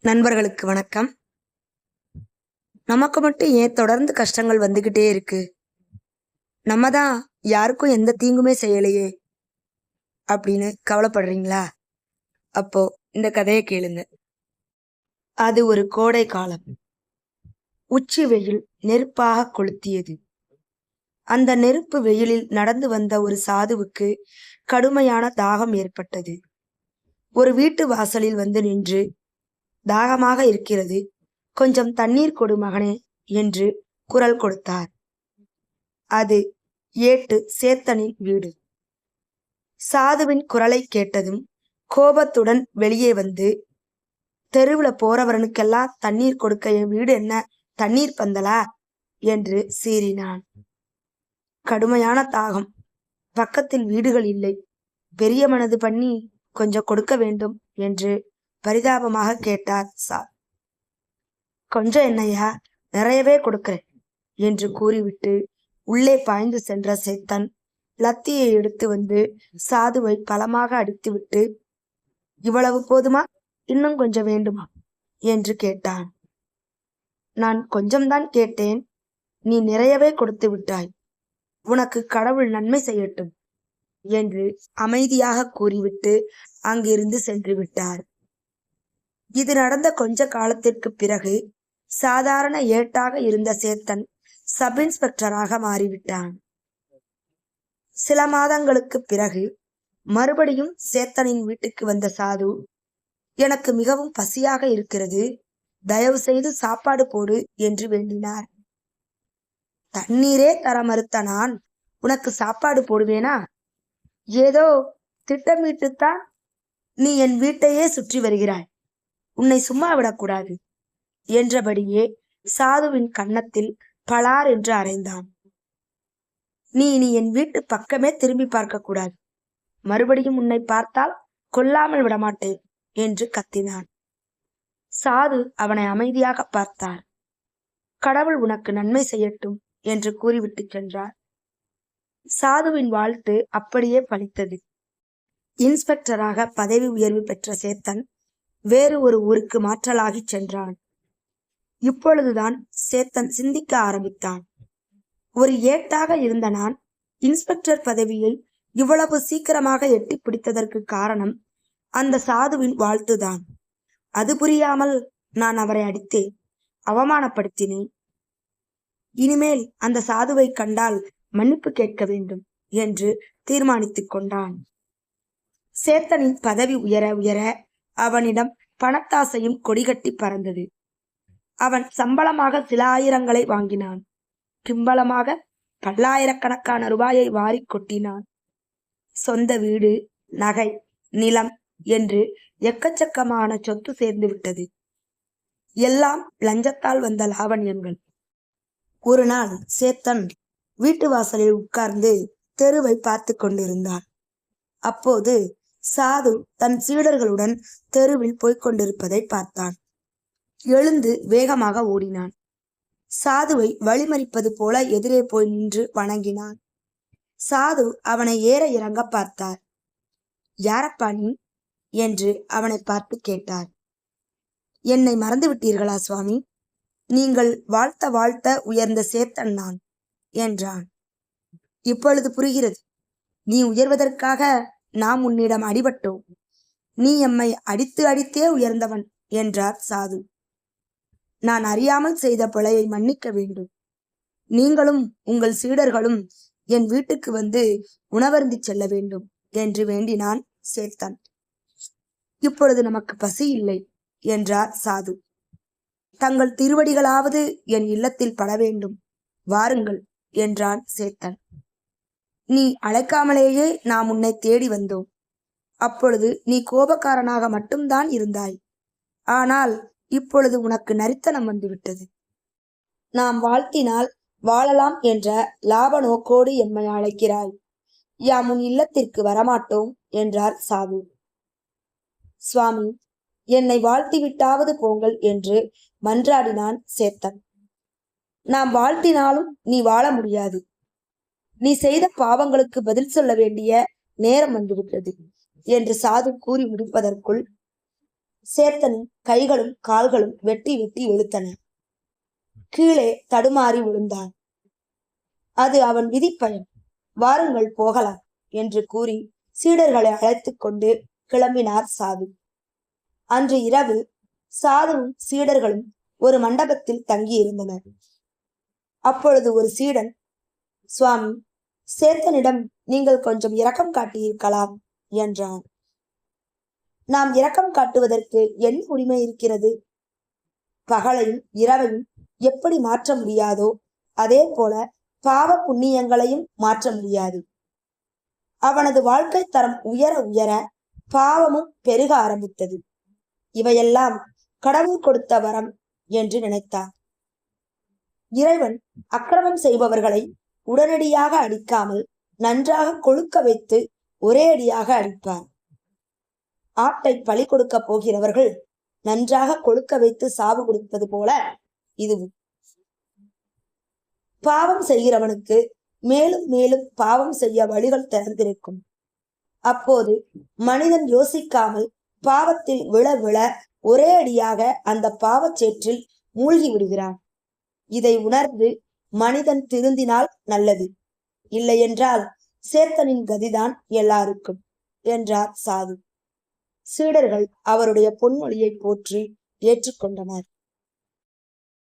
நண்பர்களுக்கு வணக்கம். நமக்கு மட்டும் ஏன் தொடர்ந்து கஷ்டங்கள் வந்துகிட்டே இருக்கு? நம்ம தான் யாருக்கும் எந்த தீங்குமே செய்யலையே அப்படின்னு கவலைப்படுறீங்களா? அப்போ இந்த கதையை கேளுங்க. அது ஒரு கோடை காலம். உச்சி வெயில் நெருப்பாக கொளுத்தியது. அந்த நெருப்பு வெயிலில் நடந்து வந்த ஒரு சாதுவுக்கு கடுமையான தாகம் ஏற்பட்டது. ஒரு வீட்டு வாசலில் வந்து நின்று, தாகமாக இருக்கிறது, கொஞ்சம் தண்ணீர் கொடு மகனே என்று குரல் கொடுத்தார். அது ஏட்டு சேத்தனின் வீடு. சாதுவின் குரலை கேட்டதும் கோபத்துடன் வெளியே வந்து, தெருவுல போறவனுக்கெல்லாம் தண்ணீர் கொடுக்க என் வீடு என்ன தண்ணீர் பந்தலா என்று சீறினான். கடுமையான தாகம், பக்கத்தில் வீடுகள் இல்லை, பெரிய மனது பண்ணி கொஞ்சம் கொடுக்க வேண்டும் என்று பரிதாபமாக கேட்டார் சாது. கொஞ்சம் என்னையா, நிறையவே கொடுக்கிறேன் என்று கூறிவிட்டு உள்ளே பாய்ந்து சென்ற சேத்தன் லத்தியை எடுத்து வந்து சாதுவை பலமாக அடித்துவிட்டு, இவ்வளவு போதுமா, இன்னும் கொஞ்சம் வேண்டுமா என்று கேட்டான். நான் கொஞ்சம்தான் கேட்டேன், நீ நிறையவே கொடுத்து விட்டாய், உனக்கு கடவுள் நன்மை செய்யட்டும் என்று அமைதியாக கூறிவிட்டு அங்கிருந்து சென்று விட்டார். இது நடந்த கொஞ்ச காலத்திற்கு பிறகு சாதாரண ஏட்டாக இருந்த சேத்தன் சப் இன்ஸ்பெக்டராக மாறிவிட்டான். சில மாதங்களுக்கு பிறகு மறுபடியும் சேத்தனின் வீட்டுக்கு வந்த சாது, எனக்கு மிகவும் பசியாக இருக்கிறது, தயவு செய்து சாப்பாடு போடு என்று வேண்டினார். தண்ணீரே தர மறுத்த நான் உனக்கு சாப்பாடு போடுவேனா? ஏதோ திட்டமிட்டுத்தான் நீ என் வீட்டையே சுற்றி வருகிறாய், உன்னை சும்மா விடக்கூடாது என்றபடியே சாதுவின் கன்னத்தில் பலார் என்று அறைந்தான். நீ இனி என் வீட்டு பக்கமே திரும்பி பார்க்க கூடாது, மறுபடியும் உன்னை பார்த்தால் கொல்லாமல் விடமாட்டேன் என்று கத்தினான். சாது அவனை அமைதியாக பார்த்தார். கடவுள் உனக்கு நன்மை செய்யட்டும் என்று கூறிவிட்டு சென்றார். சாதுவின் வாழ்த்து அப்படியே பலித்தது. இன்ஸ்பெக்டராக பதவி உயர்வு பெற்ற சேத்தன் வேறு ஒரு ஊருக்கு மாற்றலாகி சென்றான். இப்பொழுதுதான் சேத்தன் சிந்திக்க ஆரம்பித்தான். ஒரு ஏட்டாக இருந்த நான் இன்ஸ்பெக்டர் பதவியை இவ்வளவு சீக்கிரமாக எட்டி பிடித்ததற்கு காரணம் அந்த சாதுவின் வாழ்த்துதான். அது புரியாமல் நான் அவரை அடித்தேன், அவமானப்படுத்தினேன். இனிமேல் அந்த சாதுவை கண்டால் மன்னிப்பு கேட்க வேண்டும் என்று தீர்மானித்துக் கொண்டான். சேத்தனின் பதவி உயர உயர அவனிடம் பணத்தாசையும் கொடிகட்டி பறந்தது. அவன் சம்பளமாக சில ஆயிரங்களை வாங்கினான், பிம்பளமாக பல்லாயிரக்கணக்கான ரூபாயை வாரி கொட்டினான். சொந்த வீடு, நகை, நிலம் என்று எக்கச்சக்கமான சொத்து சேர்ந்து விட்டது. எல்லாம் லஞ்சத்தால் வந்த லாவண்யங்கள். ஒரு நாள் சேத்தன் வீட்டு வாசலில் உட்கார்ந்து தெருவை பார்த்து கொண்டிருந்தான். அப்போது சாது தன் சீடர்களுடன் தெருவில் போய்கொண்டிருப்பதை பார்த்தான். எழுந்து வேகமாக ஓடினான். சாதுவை வழிமறிப்பது போல எதிரே போய் நின்று வணங்கினான். சாது அவனை ஏற இறங்க பார்த்தார். யாரப்பா நீ என்று அவனை பார்த்து கேட்டார். என்னை மறந்து விட்டீர்களா சுவாமி? நீங்கள் வாழ்த்த வாழ்த்த உயர்ந்த சேத்தன் நான் என்றான். இப்பொழுது புரிகிறது, நீ உயர்வதற்காக நாம் உன்னிடம் அடிபட்டோம், நீ எம்மை அடித்து அடித்தே உயர்ந்தவன் என்றார் சாது. நான் அறியாமல் செய்த பிழையை மன்னிக்க வேண்டும். நீங்களும் உங்கள் சீடர்களும் என் வீட்டுக்கு வந்து உணவருந்தி செல்ல வேண்டும் என்று வேண்டினான் சேத்தன். இப்பொழுது நமக்கு பசி இல்லை என்றார் சாது. தங்கள் திருவடிகளாவது என் இல்லத்தில் பட வேண்டும், வாருங்கள் என்றான் சேத்தன். நீ அழைக்காமலேயே நாம் உன்னை தேடி வந்தோம். அப்பொழுது நீ கோபக்காரனாக மட்டும்தான் இருந்தாய். ஆனால் இப்பொழுது உனக்கு நரித்தனம் வந்துவிட்டது. நாம் வாழ்த்தினால் வாழலாம் என்ற லாப நோக்கோடு எம்மை அழைக்கிறாய். யாம் உன் இல்லத்திற்கு வரமாட்டோம் என்றார் சாது. சுவாமி, என்னை வாழ்த்திவிட்டாவது போங்கள் என்று மன்றாடினான் சேத்தன். நாம் வாழ்த்தினாலும் நீ வாழ முடியாது. நீ செய்த பாவங்களுக்கு பதில் சொல்ல வேண்டிய நேரம் வந்துவிட்டது என்று சாது கூறி முடிப்பதற்குள் சேத்தனின் கைகளும் கால்களும் வெட்டி வெட்டி இழுத்தன. கீழே தடுமாறி விழுந்தான். அது அவன் விதிப்பயன். வாருங்கள் போகலாம் என்று கூறி சீடர்களை அழைத்து கொண்டு கிளம்பினார் சாது. அன்று இரவு சாதுவும் சீடர்களும் ஒரு மண்டபத்தில் தங்கியிருந்தனர். அப்பொழுது ஒரு சீடன், சுவாமி, சேத்தனிடம் நீங்கள் கொஞ்சம் இரக்கம் காட்டியிருக்கலாம் என்றான். நாம் இரக்கம் காட்டுவதற்கு என்ன உரிமை இருக்கிறது? பகலையும் இரவையும் எப்படி மாற்ற முடியாதோ அதே போல பாவ புண்ணியங்களையும் மாற்ற முடியாது. அவனது வாழ்க்கை தரம் உயர உயர பாவமும் பெருக ஆரம்பித்தது. இவையெல்லாம் கடவுள் கொடுத்த வரம் என்று நினைத்தான். இறைவன் அக்கிரமம் செய்பவர்களை உடனடியாக அடிக்காமல் நன்றாக கொழுக்க வைத்து ஒரே அடியாக அடிப்பார். ஆட்டை பலி கொடுக்க போகிறவர்கள் நன்றாக கொழுக்க வைத்து சாவு கொடுப்பது போல இதுவும். பாவம் செய்கிறவனுக்கு மேலும் மேலும் பாவம் செய்ய வழிகள் திறந்திருக்கும். அப்போது மனிதன் யோசிக்காமல் பாவத்தில் விழ விழ ஒரே அடியாக அந்த பாவச்சேற்றில் மூழ்கி விடுகிறான். இதை உணர்ந்து மனிதன் திருந்தினால் நல்லது, இல்லையென்றால் சேத்தனின் கதிதான் எல்லாருக்கும் என்றார் சாது. சீடர்கள் அவருடைய பொன்மொழியை போற்றி ஏற்றுக்கொண்டனர்.